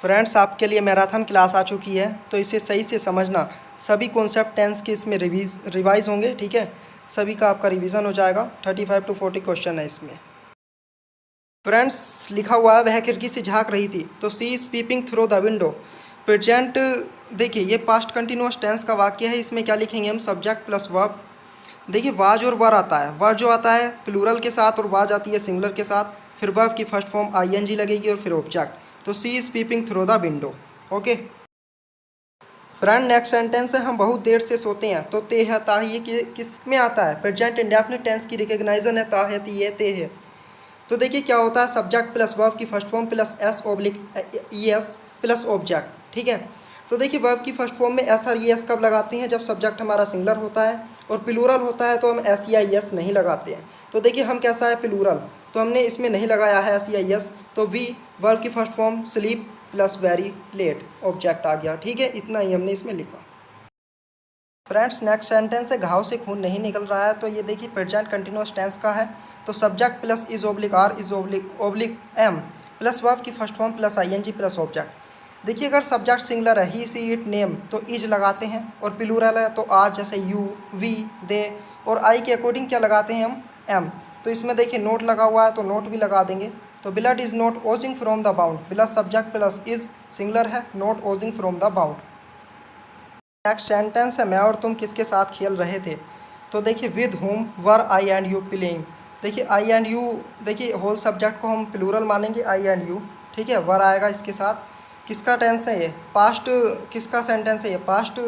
Friends, आपके लिए marathon class आ चुकी है, तो इसे सही से समझना। सभी कॉन्सेप्ट टेंस के इसमें रिवाइज होंगे, ठीक है। सभी का आपका रिवीजन हो जाएगा। 35 to 40 क्वेश्चन है इसमें। फ्रेंड्स, लिखा हुआ है वह खिड़की से झाँक रही थी, तो she is peeping through the window. Present, देखिए ये पास्ट कंटिन्यूअस टेंस का वाक्य है। इसमें क्या लिखेंगे हम? Subject plus verb. देखिए वाज और वर आता है। वर जो आता है प्लूरल के साथ और वाज आती है सिंगुलर के साथ। फिर वर्ब की फर्स्ट फॉर्म आईएनजी लगेगी और फिर ऑब्जेक्ट। तो she is peeping through the window. Okay friend, next sentence है हम बहुत देर से सोते हैं। तो ते है ता ये किस में आता है? प्रेजेंट इंडेफिनिट टेंस की रिकग्नाइजन है। ता है ती है ते है। तो देखिए क्या होता है, सब्जेक्ट प्लस वर्ब की first form plus S oblique E S plus object, ठीक है। तो देखिए वर्ब की फर्स्ट फॉर्म में एस और ई एस कब लगाते हैं? जब सब्जेक्ट हमारा सिंगुलर होता है, और प्लूरल होता है तो हम एस या ई एस नहीं लगाते हैं। तो देखिए हम कैसा है प्लूरल, तो हमने इसमें नहीं लगाया है एस या ई एस। तो वी वर्ब की first form sleep plus very late object आ गया, ठीक है। इतना ही हमने इसमें लिखा। फ्रेंड्स, नेक्स्ट सेंटेंस है घाव से खून नहीं निकल रहा है। तो ये देखिए प्रेजेंट कंटिन्यूअस टेंस का है। तो subject plus is oblique are is oblique am plus verb की first form plus ING plus object. देखिए अगर सब्जेक्ट सिंगुलर है ही सी इट नेम तो इज लगाते हैं, और प्लूरल है तो आर जैसे यू वी दे, और आई के अकॉर्डिंग क्या लगाते हैं हम? एम। तो इसमें देखिए नोट लगा हुआ है तो नोट भी लगा देंगे। तो blood is not oozing from the wound, blood subject plus is singular है, not oozing from the wound. Next sentence है मैं और तुम किसके साथ खेल रहे थे। तो देखिए with home were I and you playing. देखिए आई एंड यू, देखिए होल सब्जेक्ट को हम प्लूरल मानेंगे आई एंड यू, ठीक है। वर आएगा इसके साथ। किसका टेंस है ये? पास्ट। किसका सेंटेंस है ये? पास्ट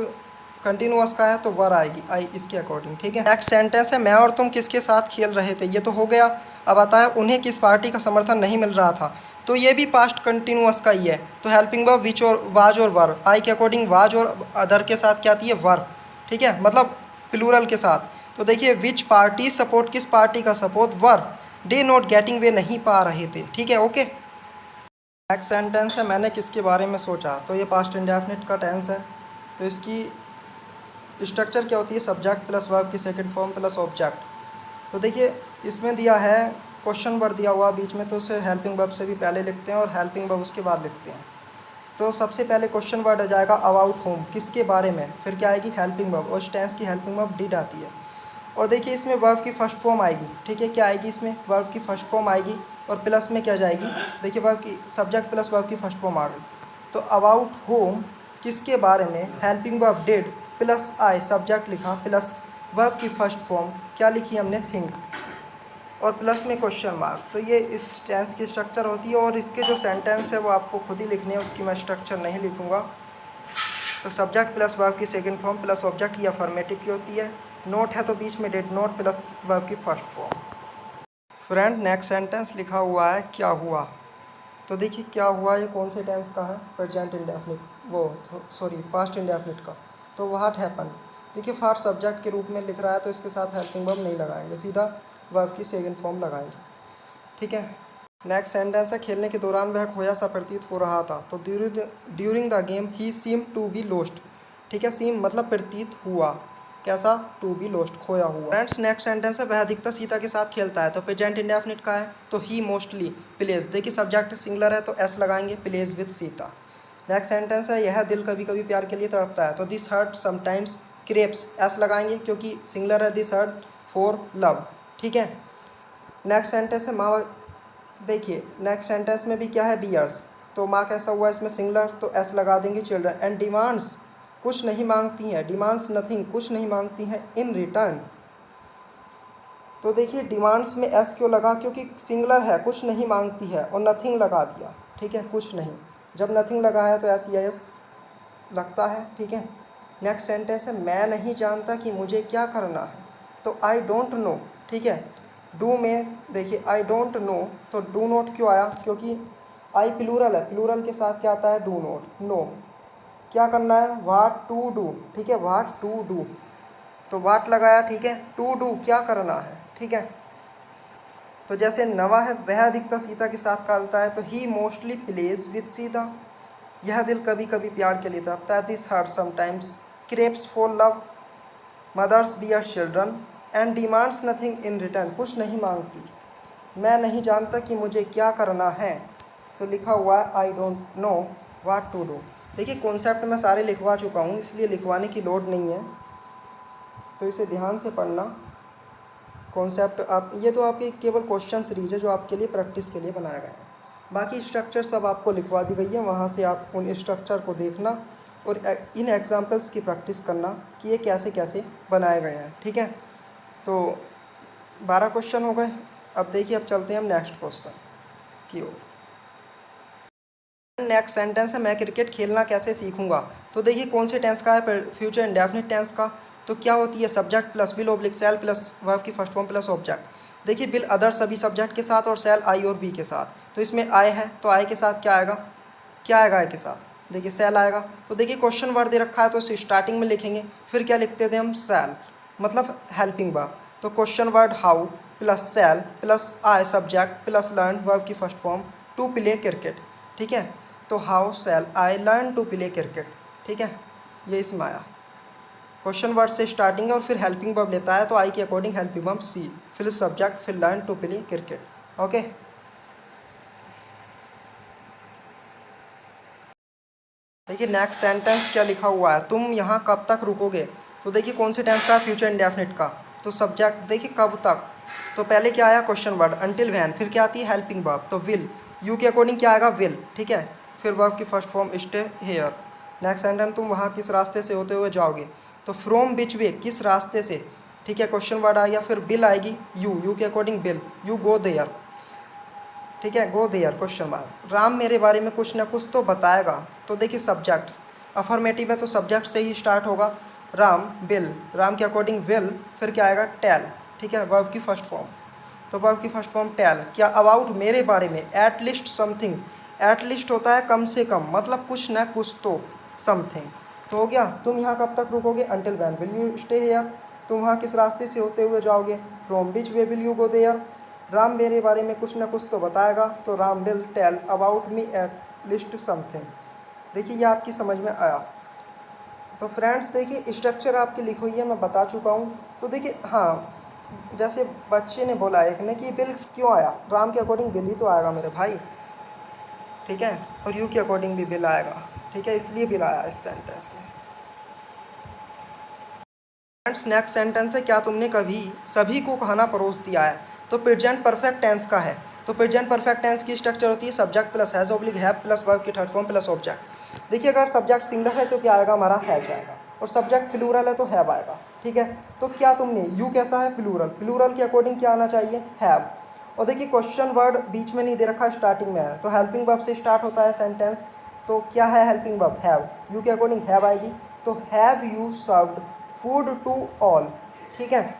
कंटिन्यूअस का है तो वर आएगी आई इसके अकॉर्डिंग, ठीक है। नेक्स्ट सेंटेंस है मैं और तुम किसके साथ खेल रहे थे। ये तो हो गया। अब आता है उन्हें किस पार्टी का समर्थन नहीं मिल रहा था। तो ये भी पास्ट कंटिन्यूअस का ही है। तो हेल्पिंग वर्ब विच और वाज और वर, आई के अकॉर्डिंग वाज और अदर के साथ क्या आती है? वर, ठीक है, मतलब प्लूरल के साथ। तो देखिए विच पार्टी सपोर्ट, किस पार्टी का support? Were. They not getting, वे नहीं पा रहे थे, ठीक है। ओके नेक्स्ट सेंटेंस है मैंने किसके बारे में सोचा। तो ये पास्ट इंडेफिनिट का टेंस है। तो इसकी स्ट्रक्चर क्या होती है? सब्जेक्ट प्लस वर्ब की सेकंड फॉर्म प्लस ऑब्जेक्ट। तो देखिए इसमें दिया है क्वेश्चन वर्ड दिया हुआ बीच में, तो उसे हेल्पिंग वर्ब से भी पहले लिखते हैं और हेल्पिंग वर्ब उसके बाद लिखते हैं। तो सबसे पहले क्वेश्चन वर्ड आ जाएगा अबाउट होम, किसके बारे में। फिर क्या आएगी? हेल्पिंग वर्ब, और टेंस की हेल्पिंग वर्ब डिड आती है। और देखिए इसमें वर्ब की फर्स्ट फॉर्म आएगी, ठीक है। क्या आएगी इसमें? वर्ब की फर्स्ट फॉर्म आएगी, और प्लस में क्या जाएगी? देखिए वर्ब की सब्जेक्ट प्लस वर्ब की फर्स्ट फॉर्म आ गई। तो अबाउट होम किसके बारे में, helping verb did plus I subject लिखा प्लस वर्ब की फर्स्ट फॉर्म क्या लिखी हमने? थिंक, और प्लस में क्वेश्चन मार्क। तो ये इस टेंस की स्ट्रक्चर होती है। और इसके जो सेंटेंस है वो आपको खुद ही लिखने हैं, उसकी मैं स्ट्रक्चर नहीं लिखूंगा। तो सब्जेक्ट प्लस वर्ब की सेकंड फॉर्म प्लस ऑब्जेक्ट ये अफर्मेटिव की होती है। नोट है तो बीच में डिड नॉट प्लस वर्ब की first form. Friend, next sentence लिखा हुआ है क्या हुआ। तो देखिए क्या हुआ ये कौन से टेंस का है? प्रेजेंट इंडेफिनिट, वो सॉरी पास्ट इंडेफिनिट का। तो व्हाट हैपन, देखिए फास्ट सब्जेक्ट के रूप में लिख रहा है तो इसके साथ हेल्पिंग वर्ब नहीं लगाएंगे, सीधा वर्ब की सेकंड फॉर्म लगाएंगे, ठीक है। नेक्स्ट सेंटेंस है खेलने के दौरान वह खोया सा प्रतीत हो रहा था। तो ड्यूरिंग द गेम ही सीम टू बी लोस्ट, ठीक है। सीम मतलब प्रतीत हुआ, कैसा? टू बी लोस्ट, खोया हुआ। फ्रेंड्स, नेक्स्ट सेंटेंस है वह अधिकतर सीता के साथ खेलता है। तो प्रेजेंट इंडेफिनिट का है। तो ही मोस्टली प्लेज, देखिए सब्जेक्ट सिंगुलर है तो एस लगाएंगे, plays with Sita. Next sentence है यह दिल कभी कभी प्यार के लिए तड़पता है। तो this heart sometimes craves, S लगाएंगे क्योंकि सिंगुलर है, दिस हर्ट फॉर लव, ठीक है। नेक्स्ट सेंटेंस है माँ, देखिए नेक्स्ट सेंटेंस में भी क्या है? बियर्स। तो माँ कैसा हुआ इसमें? सिंगुलर, तो एस लगा देंगे। चिल्ड्रन एंड डिमांड्स, कुछ नहीं मांगती हैं। डिमांड्स नथिंग, कुछ नहीं मांगती हैं इन रिटर्न। तो देखिए डिमांड्स में एस क्यों लगा? क्योंकि सिंगुलर है, कुछ नहीं मांगती है, और नथिंग लगा दिया, ठीक है, कुछ नहीं। जब नथिंग लगा है तो एस या एस लगता है, ठीक है। नेक्स्ट सेंटेंस है मैं नहीं जानता कि मुझे क्या करना है। तो आई डोंट नो, ठीक है। डू में देखिए आई डोंट नो, तो डू नॉट क्यों आया? क्योंकि आई प्लूरल है, प्लूरल के साथ क्या आता है? Do not. नो क्या करना है? वाट टू डू, ठीक है, वाट टू डू, तो वाट लगाया, ठीक है। टू डू क्या करना है, ठीक है। तो जैसे नवा है वह अधिकतर सीता के साथ खेलता है। तो he mostly plays with Sita, यह दिल कभी कभी प्यार के लिए तड़पता है। This heart sometimes craves for love, mothers bear children and demands nothing in return, कुछ नहीं मांगती। मैं नहीं जानता कि मुझे क्या करना है। तो लिखा हुआ है I don't know what to do. देखिए कॉन्सेप्ट मैं सारे लिखवा चुका हूँ, इसलिए लिखवाने की लोड नहीं है, तो इसे ध्यान से पढ़ना। कॉन्सेप्ट आप ये तो आपकी केवल क्वेश्चन सीरीज है जो आपके लिए प्रैक्टिस के लिए बनाया गया है। बाकी स्ट्रक्चर सब आपको लिखवा दी गई है, वहाँ से आप उन स्ट्रक्चर को देखना और इन एग्जाम्पल्स की प्रैक्टिस करना कि ये कैसे कैसे बनाए गए हैं। ठीक है, तो 12 क्वेश्चन हो गए। अब देखिए, अब चलते हैं हम नेक्स्ट क्वेश्चन की ओर। नेक्स्ट सेंटेंस है, मैं क्रिकेट खेलना कैसे सीखूंगा। तो देखिए कौन से टेंस का है, फ्यूचर इंडेफिनिट टेंस का। तो क्या होती है, subject plus will oblique shall plus verb की फर्स्ट फॉर्म प्लस ऑब्जेक्ट। देखिए विल अदर सभी सब्जेक्ट के साथ और सेल आई और वी के साथ। तो इसमें आई है, तो आई के साथ क्या आएगा, क्या आएगा आई के साथ, देखिए सेल आएगा। तो देखिए क्वेश्चन वर्ड दे रखा है तो इसे स्टार्टिंग में लिखेंगे, फिर क्या लिखते थे हम, सेल मतलब हेल्पिंग वर्ब। तो question word how plus shall plus I subject plus learn verb की first form to play cricket. ठीक है, तो how shall I learn to play cricket. ठीक है, ये इसमें आया। क्वेश्चन वर्ड से स्टार्टिंग है और फिर हेल्पिंग वर्ब लेता है, तो आई के अकॉर्डिंग हेल्पिंग वर्ब सी, फिर सब्जेक्ट, फिर learn to play cricket. Okay, देखिए नेक्स्ट सेंटेंस क्या लिखा हुआ है, तुम यहाँ कब तक रुकोगे। तो देखिए कौन से टेंस का है, फ्यूचर इंडेफिनिट का। तो सब्जेक्ट देखिए कब तक, तो पहले क्या आया क्वेश्चन वर्ड अंटिल वैन, फिर क्या आती है हेल्पिंग वर्ब, तो विल, यू के अकॉर्डिंग क्या आएगा विल। ठीक है, फिर वर्ब की first form stay here. Next sentence, तुम वहाँ किस रास्ते से होते हुए जाओगे। तो फ्रॉम विच वे, किस रास्ते से। ठीक है, क्वेश्चन वर्ड आ गया, फिर बिल आएगी, यू के according will, you go there. ठीक है, go there question mark. Ram मेरे बारे में कुछ ना कुछ तो बताएगा। तो देखिए सब्जेक्ट अफर्मेटिव है तो सब्जेक्ट से ही स्टार्ट होगा, राम बिल, राम के अकॉर्डिंग विल, फिर क्या आएगा टेल। ठीक है, वर्ब की फर्स्ट फॉर्म, तो वर्ब की फर्स्ट फॉर्म टेल। क्या अबाउट मेरे बारे में, eight least something, at least होता है कम से कम, मतलब कुछ ना कुछ तो, समथिंग। तो हो गया, तुम यहाँ कब तक रुकोगे, until when will you stay here. तुम वहाँ किस रास्ते से होते हुए जाओगे, from which way will you go there. Ram मेरे बारे में कुछ ना कुछ तो बताएगा, तो Ram will tell about me at least something. देखिए ये आपकी समझ में आया। तो फ्रेंड्स देखिए स्ट्रक्चर आपकी लिखी हुई है, मैं बता चुका हूँ। तो देखिए हाँ, जैसे बच्चे ने बोला एक ने कि बिल क्यों आया, राम के अकॉर्डिंग बिल ही तो आएगा मेरे भाई। ठीक है, और यू के अकॉर्डिंग भी बिल आएगा। ठीक है, इसलिए बिल आया इस सेंटेंस में। फ्रेंड्स नेक्स्ट सेंटेंस है, क्या तुमने कभी सभी को खाना परोस दिया है। तो प्रेजेंट परफेक्ट टेंस का है। तो प्रेजेंट परफेक्ट टेंस की स्ट्रक्चर होती है subject plus has oblique have plus verb की थर्ड फॉर्म प्लस ऑब्जेक्ट। देखिए अगर सब्जेक्ट सिंगुलर है तो क्या आएगा हमारा हैज आएगा, और सब्जेक्ट प्लूरल है तो हैव आएगा। ठीक है, तो क्या तुमने, यू कैसा है प्लूरल, प्लूरल के अकॉर्डिंग क्या आना चाहिए हैव। और देखिए क्वेश्चन वर्ड बीच में नहीं दे रखा, स्टार्टिंग में है, तो हेल्पिंग वर्ब से स्टार्ट होता है सेंटेंस। तो क्या है हेल्पिंग वर्ब हैव, यू के अकॉर्डिंग हैव आएगी, तो have you served food to all. ठीक है,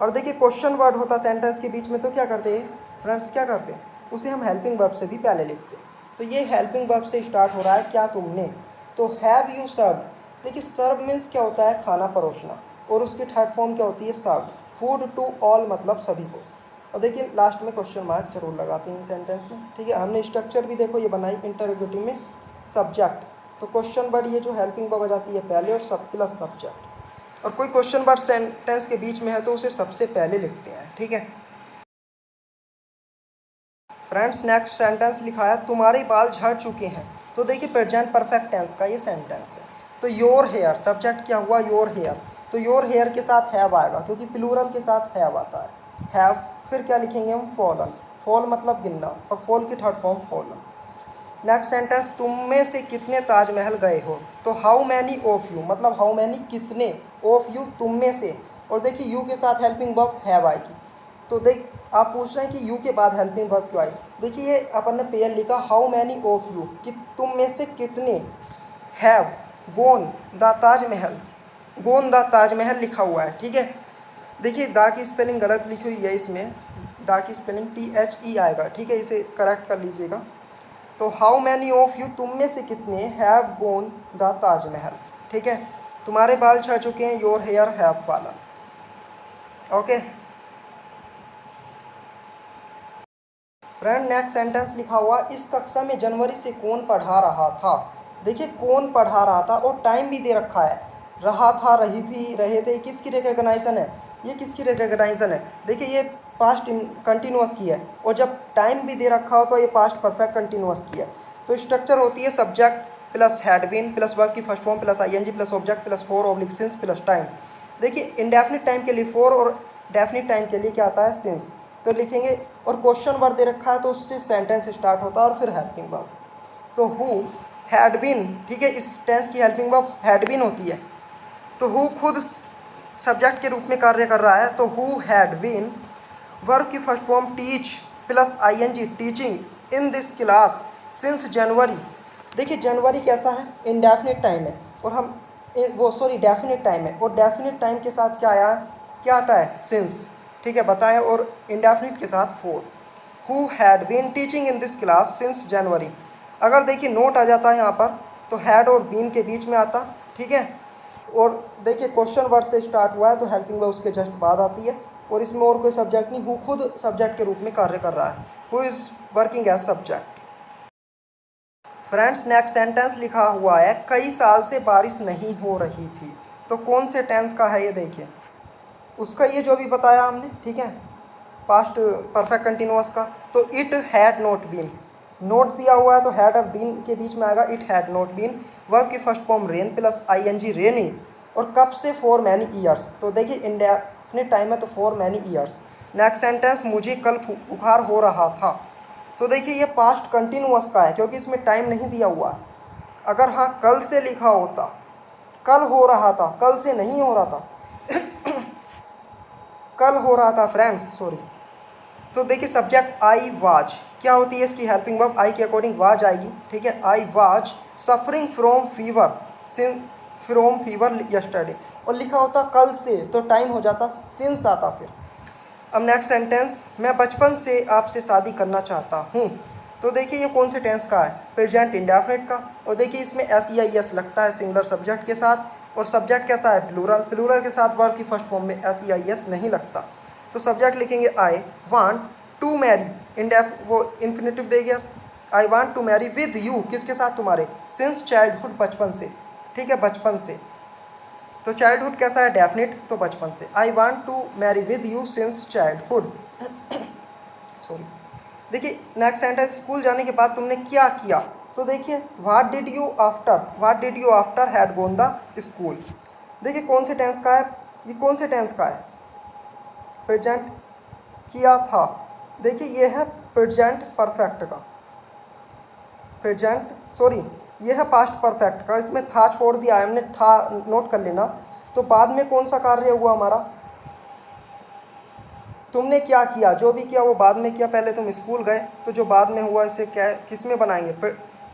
और देखिए क्वेश्चन वर्ड होता सेंटेंस के बीच में, तो क्या करते हैं फ्रेंड्स, क्या करते हैं, उसे हम हेल्पिंग वर्ब से भी पहले लिखते हैं। तो ये हेल्पिंग वर्ब से स्टार्ट हो रहा है, क्या तुमने, तो हैव यू सर्व। देखिए सर्व मीन्स क्या होता है, खाना परोसना, और उसकी थर्ड फॉर्म क्या होती है सर्व, फूड टू ऑल मतलब सभी को। और देखिए लास्ट में क्वेश्चन मार्क जरूर लगाते हैं इन सेंटेंस में। ठीक है, हमने स्ट्रक्चर भी देखो ये बनाई इंटरोगेटिव में, सब्जेक्ट, तो क्वेश्चन वर्ड ये जो हेल्पिंग वर्ब आ जाती है पहले, और सब प्लस सब्जेक्ट, और कोई क्वेश्चन वर्ड सेंटेंस के बीच में है तो उसे सबसे पहले लिखते हैं। ठीक है फ्रेंड्स, नेक्स्ट सेंटेंस लिखा है, तुम्हारे बाल झड़ चुके हैं। तो देखिए प्रेजेंट परफेक्ट टेंस का ये सेंटेंस है। तो योर हेयर, सब्जेक्ट क्या हुआ योर हेयर, तो योर हेयर के साथ हैव आएगा क्योंकि प्लूरल के साथ हैव आता है, हैव। फिर क्या लिखेंगे हम फॉलन, फॉल मतलब गिनना, और फॉल की third form fallen. Next sentence, तुम में से कितने ताजमहल गए हो। तो हाउ मैनी ऑफ यू मतलब हाउ मैनी कितने, ऑफ यू तुम में से, और देखिए यू के साथ हेल्पिंग वर्ब हैव आएगी। तो देख आप पूछ रहे हैं कि यू के बाद हेल्पिंग वर्ब क्यों आई। देखिए ये अपन ने पेयर लिखा हाउ मैनी ऑफ यू, कि तुम में से कितने have gone the Taj Mahal, gone the Taj Mahal लिखा हुआ है। ठीक है, देखिए दा की स्पेलिंग गलत लिखी हुई है इसमें, दा की स्पेलिंग THE आएगा। ठीक है, इसे करेक्ट कर लीजिएगा। तो हाउ मैनी ऑफ यू तुम में से कितने हैव गोन द ताजमहल। ठीक है, तुम्हारे बाल झड़ चुके हैं, your hair have fallen. Okay friend, next sentence लिखा हुआ, इस कक्षा में जनवरी से कौन पढ़ा रहा था। देखिए कौन पढ़ा रहा था, और टाइम भी दे रखा है, रहा था, रही थी, रहे थे, किसकी रिकॉग्नाइजेशन है, ये किसकी रिकॉग्नाइजेशन है। देखिए ये पास्ट कंटिन्यूअस की है, और जब टाइम भी दे रखा हो तो ये पास्ट परफेक्ट कंटिन्यूअस की है। तो स्ट्रक्चर होती है subject plus had been plus verb की first form plus ING plus object plus four oblique since plus time. देखिए इंडेफिनिट टाइम के लिए फोर और डेफिनिट टाइम के लिए क्या आता है सिंस, तो लिखेंगे। और क्वेश्चन वर्ड दे रखा है तो उससे सेंटेंस स्टार्ट होता है और फिर हेल्पिंग वर्ब। तो हु हैड बीन, ठीक है, इस टेंस की हेल्पिंग वर्ब हैड बीन होती है। तो हु खुद सब्जेक्ट के रूप में कार्य कर रहा है, तो हु हैड बीन वर्ब की first form teach plus ING teaching in this class since January. देखिए जनवरी कैसा है, इंडेफिनिट टाइम है और हम वो सॉरी डेफिनिट टाइम है, और डेफिनिट टाइम के साथ क्या आया, क्या आता है सिंस, ठीक है बताया, और इंडेफिनिट के साथ for. Who had been teaching in this class since January. अगर देखिए नोट आ जाता है यहाँ पर तो हैड और बीन के बीच में आता, ठीक है। और देखिए क्वेश्चन वर्ड से स्टार्ट हुआ है तो हेल्पिंग वर्ब उसके जस्ट बाद आती है, और इसमें और कोई सब्जेक्ट नहीं, हु खुद सब्जेक्ट के रूप में कार्य कर रहा है, who is working as subject. Friends next sentence लिखा हुआ है कई साल से बारिश नहीं हो रही थी, तो कौन से टेंस का है ये देखिए, उसका ये जो भी बताया हमने, ठीक है, पास्ट परफेक्ट कंटिन्यूअस का। तो it had not been, note दिया हुआ है तो हैड और बीन के बीच में आएगा it had not been. Verb की first form rain plus I N G raining, और कब से फॉर मैनी ईयर्स, तो देखिए इंडेफिनिट टाइम है तो for many years. Next sentence मुझे कल बुखार हो रहा था, तो देखिए ये पास्ट कंटिन्यूअस का है क्योंकि इसमें टाइम नहीं दिया हुआ। अगर हाँ कल से लिखा होता, कल हो रहा था, कल से नहीं हो रहा था कल हो रहा था फ्रेंड्स, सॉरी। तो देखिए सब्जेक्ट आई वाज, क्या होती है इसकी हेल्पिंग वर्ब, आई के अकॉर्डिंग वाज आएगी, ठीक है। I was suffering from fever from fever yesterday, और लिखा होता कल से तो टाइम हो जाता सिंस आता फिर। अब नेक्स्ट सेंटेंस, मैं बचपन से आपसे शादी करना चाहता हूँ, तो देखिए ये कौन से टेंस का है, प्रेजेंट इंडेफिनिट का। और देखिए इसमें एस ई आई एस लगता है सिंगुलर सब्जेक्ट के साथ, और सब्जेक्ट कैसा है प्लूरल, प्लूरल के साथ वर्ब की फर्स्ट फॉर्म में एस ई आई एस नहीं लगता। तो सब्जेक्ट लिखेंगे आई वांट टू मैरी, वो इन्फिनेटिव दे गया, I want to marry with you, किसके साथ, तुम्हारे, सिंस चाइल्डहुड, बचपन से, ठीक है, बचपन से। तो चाइल्डहुड कैसा है डेफिनिट, तो बचपन से। I want to marry with you since childhood sorry. देखिए नेक्स्ट सेंटेंस, स्कूल जाने के बाद तुमने क्या किया, तो देखिए what did you after had gone the school. देखिए कौन से टेंस का है, ये कौन से टेंस का है, प्रेजेंट किया था। देखिए ये है प्रेजेंट परफेक्ट का, प्रेजेंट सॉरी ये है पास्ट परफेक्ट का, इसमें था छोड़ दिया है हमने, था नोट कर लेना। तो बाद में कौन सा कार्य हुआ हमारा, तुमने क्या किया, जो भी किया वो बाद में किया, पहले तुम स्कूल गए, तो जो बाद में हुआ इसे क्या किस में बनाएंगे,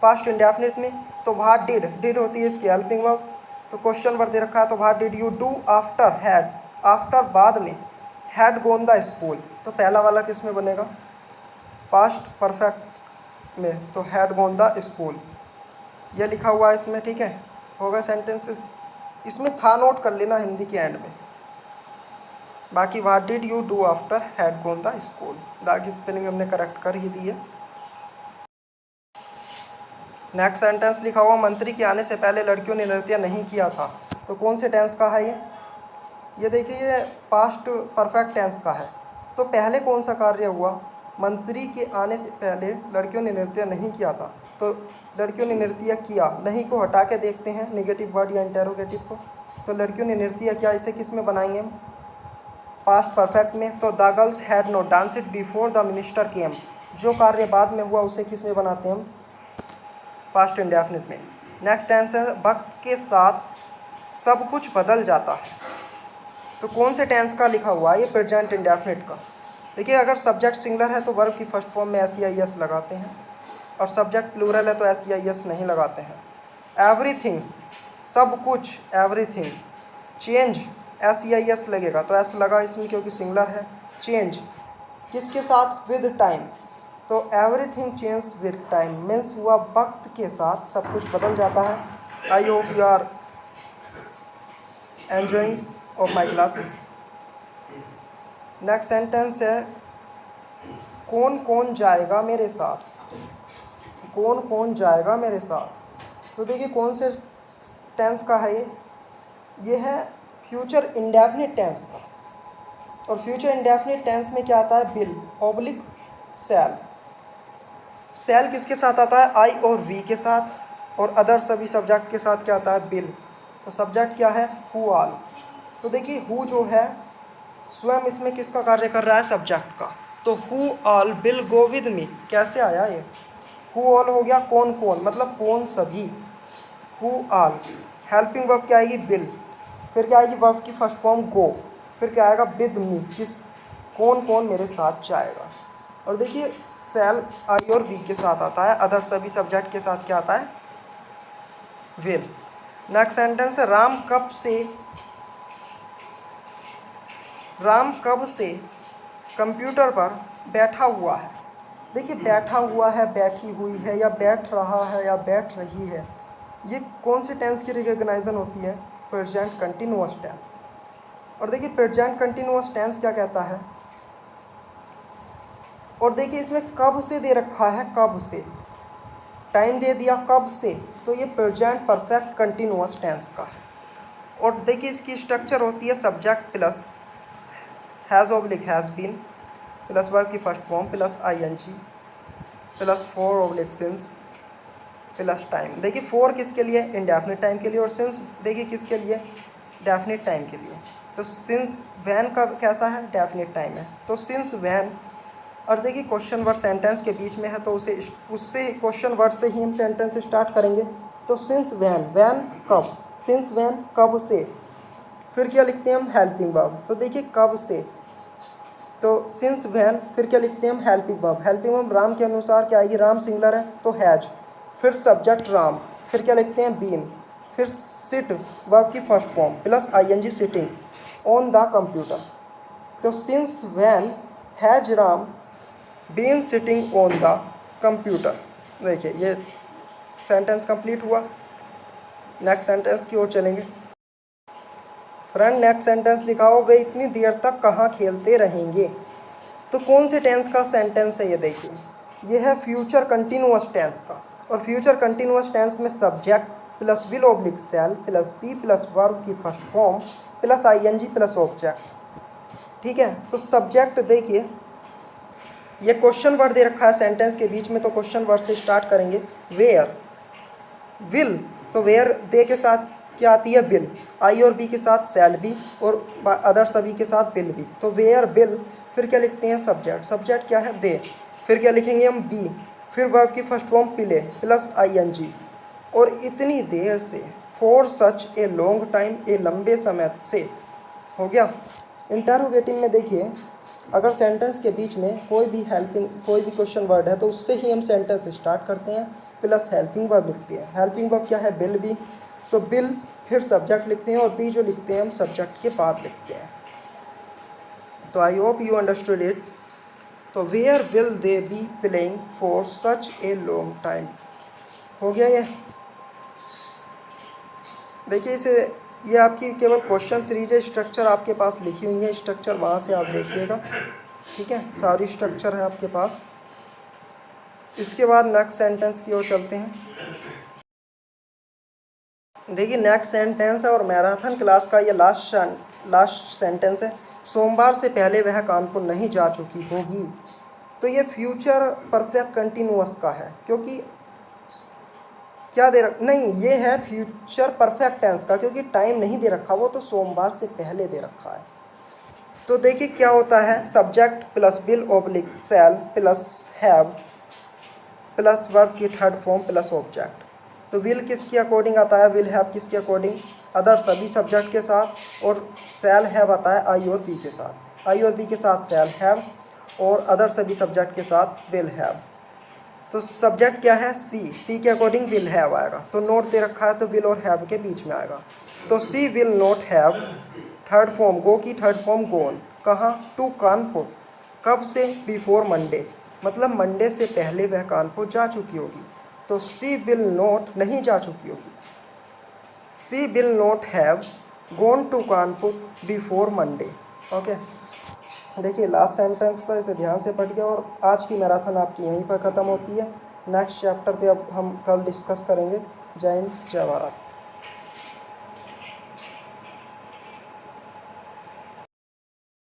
पास्ट इंडेफिनिट में। तो व्हाट डिड होती है इसकी हेल्पिंग वर्ब, तो क्वेश्चन वर्ड दे रखा है तो what did you do after had, after बाद में, हैड गॉन द स्कूल, तो पहला वाला किस में बनेगा, पास्ट परफेक्ट में, तो हैड गॉन द स्कूल, यह लिखा हुआ है इसमें, ठीक है, होगा सेंटेंसेस। इसमें था नोट कर लेना हिंदी के एंड में, बाकी what did you do after had gone the school, बाकी स्पेलिंग हमने करेक्ट कर ही दी है। नेक्स्ट सेंटेंस लिखा हुआ मंत्री के आने से पहले लड़कियों ने नृत्य नहीं किया था, तो कौन से टेंस का है ये देखिए ये पास्ट परफेक्ट टेंस का है। तो पहले कौन सा कार्य हुआ, मंत्री के आने से पहले लड़कियों ने नृत्य नहीं किया था, तो लड़कियों ने नृत्य किया, नहीं को हटा के देखते हैं नेगेटिव वर्ड या इंटेरोगेटिव को। तो लड़कियों ने नृत्य किया, इसे किस में बनाएंगे हम, पास्ट परफेक्ट में। तो the girls had not danced before the minister केम, जो कार्य बाद में हुआ उसे किस में बनाते हैं हम, पास्ट इंडेफिनिट में। नेक्स्ट टेंस है वक्त के साथ सब कुछ बदल जाता है, तो कौन से टेंस का लिखा हुआ है, ये प्रेजेंट इंडेफिनिट का। देखिए अगर सब्जेक्ट सिंगुलर है तो वर्ब की फर्स्ट फॉर्म में एस ई आई एस लगाते हैं, और सब्जेक्ट प्लूरल है तो एस ई आई एस नहीं लगाते हैं। एवरीथिंग सब कुछ, everything, change S E I S लगेगा, तो एस लगा इसमें क्योंकि सिंगुलर है। चेंज किसके साथ, विद टाइम, तो everything change with time means हुआ वक्त के साथ सब कुछ बदल जाता है। I hope you are enjoying of my classes. Next sentence है कौन कौन जाएगा मेरे साथ, कौन कौन जाएगा मेरे साथ। तो देखिए कौन से टेंस का है ये है फ्यूचर इंडेफिनिट टेंस का, और फ्यूचर इंडेफिनिट टेंस में क्या आता है, विल ऑब्लिक शैल। सेल किसके साथ आता है, आई और वी के साथ, और अदर सभी सब्जेक्ट के साथ क्या आता है, बिल। तो सब्जेक्ट क्या है, हु ऑल। तो देखिए हु जो है स्वयं इसमें किसका कार्य कर रहा है, सब्जेक्ट का। तो who all will go with me, कैसे आया ये, हु ऑल हो गया कौन कौन, मतलब कौन सभी, हु ऑल। हेल्पिंग वर्ब क्या आएगी, विल। फिर क्या आएगी वर्ब की फर्स्ट फॉर्म गो। फिर क्या आएगा, विद मी, किस कौन कौन मेरे साथ जाएगा। और देखिए सेल आई और वी के साथ आता है, अदर सभी सब्जेक्ट के साथ क्या आता है, विल। नेक्स्ट सेंटेंस है राम कब से कंप्यूटर पर बैठा हुआ है। देखिए बैठा हुआ है, बैठी हुई है, या बैठ रहा है, या बैठ रही है, ये कौन से टेंस की रिकॉग्नाइजन होती है, प्रेजेंट कंटिन्यूअस टेंस। और देखिए प्रेजेंट कंटिन्यूअस टेंस क्या कहता है, और देखिए इसमें कब से दे रखा है, कब से, टाइम दे दिया कब से, तो ये प्रेजेंट परफेक्ट कंटिन्यूअस टेंस का है। और देखिए इसकी स्ट्रक्चर होती है subject plus has oblique has been plus verb की first form plus ING plus for oblique since plus time. देखिए फॉर किसके लिए, इंडेफिनिट टाइम के लिए, और सिंस देखिए किसके लिए, डेफिनिट टाइम के लिए। तो सिंस वैन का कैसा है, डेफिनिट टाइम है, तो सिंस वैन। और देखिए क्वेश्चन वर्ड सेंटेंस के बीच में है, तो उससे क्वेश्चन वर्ड से ही हम सेंटेंस स्टार्ट करेंगे। तो सिंस वैन, वैन कब, सिंस वैन कब से। फिर क्या लिखते हैं हम, हेल्पिंग वर्ब। तो देखिए कब से, तो सिंस वैन, फिर क्या लिखते हैं हम, helping verb. Helping verb Ram के अनुसार क्या आएगी, राम सिंगुलर है तो हैज, फिर सब्जेक्ट राम, फिर क्या लिखते हैं बीन, फिर सिट वर्ब की first form plus I N G sitting on the computer. तो since when has Ram been sitting on the computer. देखिए ये सेंटेंस कंप्लीट हुआ। नेक्स्ट सेंटेंस की ओर चलेंगे। फ्रेंड नेक्स्ट सेंटेंस लिखाओ, वे इतनी देर तक कहाँ खेलते रहेंगे। तो कौन से टेंस का सेंटेंस है ये, देखिए ये है फ्यूचर कंटिन्यूअस टेंस का। और फ्यूचर कंटिन्यूअस टेंस में subject plus will oblique shall plus be plus verb की first form plus ING plus object. ठीक है, तो सब्जेक्ट देखिए ये क्वेश्चन वर्ड दे रखा है सेंटेंस के बीच में, तो क्वेश्चन वर्ड से स्टार्ट करेंगे। वेयर, विल, तो वेयर दे के साथ क्या आती है, बिल। आई और बी के साथ सेल बी, और अदर सभी के साथ बिल बी। तो वेयर बिल, फिर क्या लिखते हैं, सब्जेक्ट। सब्जेक्ट क्या है, दे। फिर क्या लिखेंगे हम, बी। फिर वर्ब की first form play plus I N G, और इतनी देर से, for such a long time, ए लंबे समय से, हो गया। इंटरोगेटिव में देखिए अगर सेंटेंस के बीच में कोई भी क्वेश्चन वर्ड है, तो उससे ही हम सेंटेंस स्टार्ट करते हैं, प्लस हेल्पिंग वर्ब लिखते हैं। हेल्पिंग वर्ब क्या है, बिल बी। तो बिल फिर सब्जेक्ट लिखते हैं, और बी जो लिखते हैं हम सब्जेक्ट के बाद लिखते हैं। तो I hope you understood it. तो where will they be playing for such a long time, हो गया ये। देखिए इसे, ये आपकी केवल क्वेश्चन सीरीज है, स्ट्रक्चर आपके पास लिखी हुई है, स्ट्रक्चर वहाँ से आप देखिएगा। ठीक है, सारी स्ट्रक्चर है आपके पास। इसके बाद नेक्स्ट सेंटेंस की ओर चलते हैं। देखिए नेक्स्ट सेंटेंस है, और मैराथन क्लास का ये लास्ट सेंटेंस है। सोमवार से पहले वह कानपुर नहीं जा चुकी होगी। तो ये फ्यूचर परफेक्ट कंटिन्यूअस का है, क्योंकि क्या दे रखा, नहीं ये है फ्यूचर परफेक्ट टेंस का, क्योंकि टाइम नहीं दे रखा, वो तो सोमवार से पहले दे रखा है। तो देखिए क्या होता है, subject plus will oblique shall plus have plus verb की थर्ड फॉर्म प्लस ऑब्जेक्ट। तो विल किसके अकॉर्डिंग आता है, विल हैव किसके अकॉर्डिंग, अदर सभी सब्जेक्ट के साथ, और सेल हैव आता है आई और बी के साथ। आई और बी के साथ सेल हैव, और अदर सभी सब्जेक्ट के साथ विल हैव। तो सब्जेक्ट क्या है, सी के अकॉर्डिंग विल हैव आएगा। तो नोट दे रखा है, तो विल और हैव के बीच में आएगा। तो she will not have, third form go की थर्ड फॉर्म गोन, कहाँ, टू कानपुर, कब से, बिफोर मंडे, मतलब मंडे से पहले वह कानपुर जा चुकी होगी। तो सी विल नॉट, नहीं जा चुकी होगी। She will not have gone to Kanpur before Monday. Okay, देखिए लास्ट सेंटेंस था, इसे ध्यान से पढ़िए। और आज की मैराथन आपकी यहीं पर ख़त्म होती है। नेक्स्ट चैप्टर पे अब हम कल डिस्कस करेंगे। जय हिंद, जय भारत।